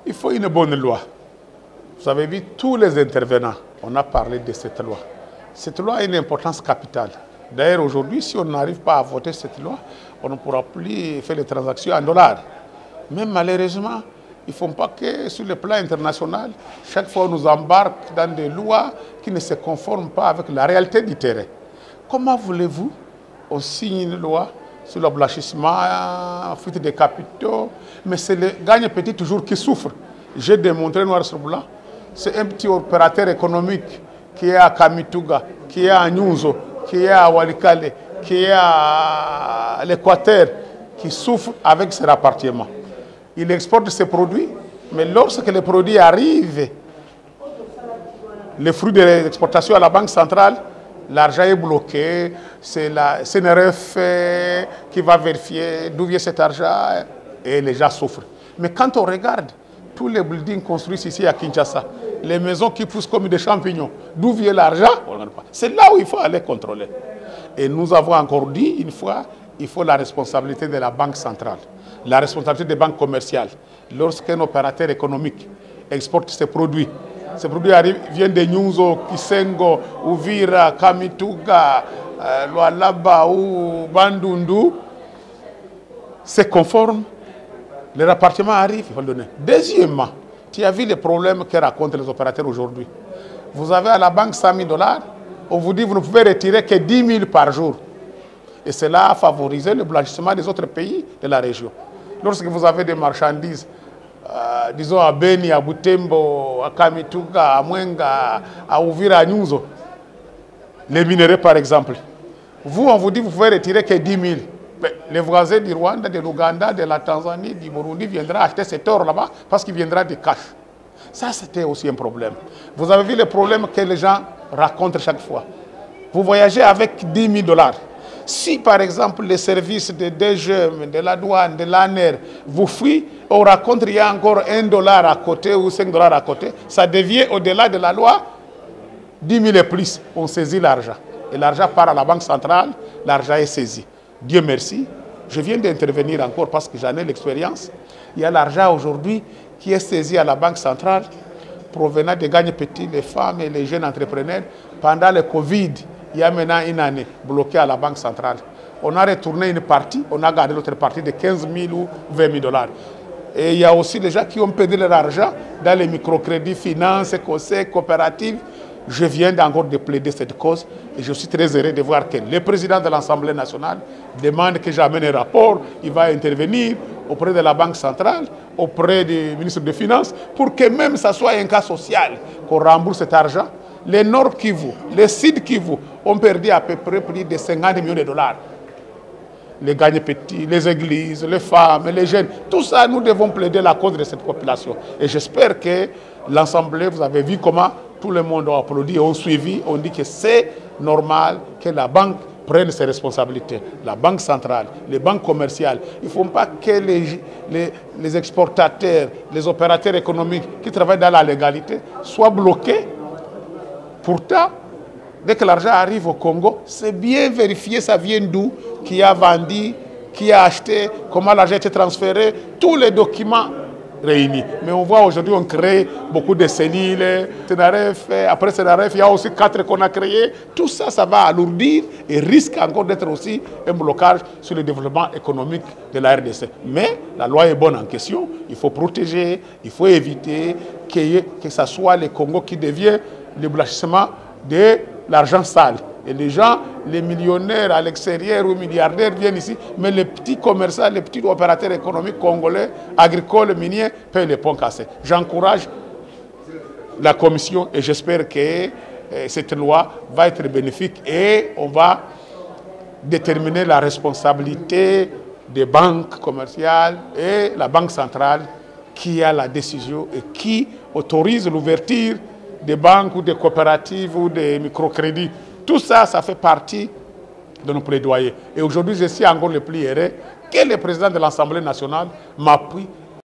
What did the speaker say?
Il faut une bonne loi. Vous avez vu tous les intervenants, on a parlé de cette loi. Cette loi a une importance capitale. D'ailleurs, aujourd'hui, si on n'arrive pas à voter cette loi, on ne pourra plus faire les transactions en dollars. Mais malheureusement, ils ne font pas que sur le plan international, chaque fois on nous embarque dans des lois qui ne se conforment pas avec la réalité du terrain. Comment voulez-vous on signe une loi sur le blanchissement, fuite des capitaux, mais c'est le gagne-petit toujours qui souffre. J'ai démontré noir sur blanc. C'est un petit opérateur économique qui est à Kamituga, qui est à Nyunzo, qui est à Walikale, qui est à l'Équateur, qui souffre avec ses rapatriements. Il exporte ses produits, mais lorsque les produits arrivent, les fruits de l'exportation à la Banque centrale, l'argent est bloqué, c'est la CNRF qui va vérifier d'où vient cet argent et les gens souffrent. Mais quand on regarde tous les buildings construits ici à Kinshasa, les maisons qui poussent comme des champignons, d'où vient l'argent? C'est là où il faut aller contrôler. Et nous avons encore dit une fois, il faut la responsabilité de la Banque centrale, la responsabilité des banques commerciales. Lorsqu'un opérateur économique exporte ses produits viennent de Nyunzo, Kisengo, Uvira, Kamituga, Lualaba ou Bandundu, c'est conforme, le rapatriement arrive, il faut le donner. Deuxièmement, tu as vu les problèmes que racontent les opérateurs aujourd'hui. Vous avez à la banque 100 000 $, on vous dit que vous ne pouvez retirer que 10 000 par jour. Et cela a favorisé le blanchissement des autres pays de la région. Lorsque vous avez des marchandises, disons à Beni, à Butembo, à Kamituga, à Mwenga, à Uvira, à Nyunzo, les minerais par exemple, on vous dit que vous pouvez retirer que 10 000. Mais les voisins du Rwanda, de l'Ouganda, de la Tanzanie, du Burundi viendront acheter cet or là-bas parce qu'il viendra du cash. Ça, c'était aussi un problème. Vous avez vu les problèmes que les gens racontent chaque fois. Vous voyagez avec 10 000 $. Si, par exemple, les services de DGM, de la douane, de l'ANER vous fuient, on raconte qu'il y a encore $1 à côté ou 5 $ à côté, ça devient au-delà de la loi 10 000 et plus. On saisit l'argent. Et l'argent part à la Banque centrale, l'argent est saisi. Dieu merci. Je viens d'intervenir encore parce que j'en ai l'expérience. Il y a l'argent aujourd'hui qui est saisi à la Banque centrale provenant des gagne-petits, les femmes et les jeunes entrepreneurs. Pendant le Covid, il y a maintenant une année bloquée à la Banque centrale. On a retourné une partie, on a gardé l'autre partie de 15 000 ou 20 000 $. Et il y a aussi des gens qui ont perdu leur argent dans les microcrédits, finances, conseils, coopératives. Je viens encore de plaider cette cause et je suis très heureux de voir que le président de l'Assemblée nationale demande que j'amène un rapport. Il va intervenir auprès de la Banque centrale, auprès du ministre des Finances, pour que même ça soit un cas social, qu'on rembourse cet argent. Les Nord Kivu, les Sud Kivu ont perdu à peu près plus de 50 millions de $. Les gagne-petits, les églises, les femmes, les jeunes, tout ça, nous devons plaider la cause de cette population. Et j'espère que l'Assemblée, vous avez vu comment tout le monde a applaudi, ont suivi, on dit que c'est normal que la banque prenne ses responsabilités. La banque centrale, les banques commerciales, il ne faut pas que les exportateurs, les opérateurs économiques qui travaillent dans la légalité soient bloqués. Pourtant, dès que l'argent arrive au Congo, c'est bien vérifié, ça vient d'où, qui a vendu, qui a acheté, comment l'argent a été transféré, tous les documents réunis. Mais on voit aujourd'hui, on crée beaucoup de cellules, CNRF, après CNRF, il y a aussi 4 qu'on a créés. Tout ça, ça va alourdir et risque encore d'être aussi un blocage sur le développement économique de la RDC. Mais la loi est bonne en question, il faut protéger, il faut éviter que ce soit le Congo qui devient le blanchissement de l'argent sale. Et les gens, les millionnaires à l'extérieur ou milliardaires viennent ici, mais les petits commerçants, les petits opérateurs économiques congolais, agricoles, miniers, paient les ponts cassés. J'encourage la Commission et j'espère que cette loi va être bénéfique et on va déterminer la responsabilité des banques commerciales et la Banque centrale qui a la décision et qui autorise l'ouverture des banques ou des coopératives ou des microcrédits. Tout ça, ça fait partie de nos plaidoyers. Et aujourd'hui, je suis encore le plus heureux que le président de l'Assemblée nationale m'appuie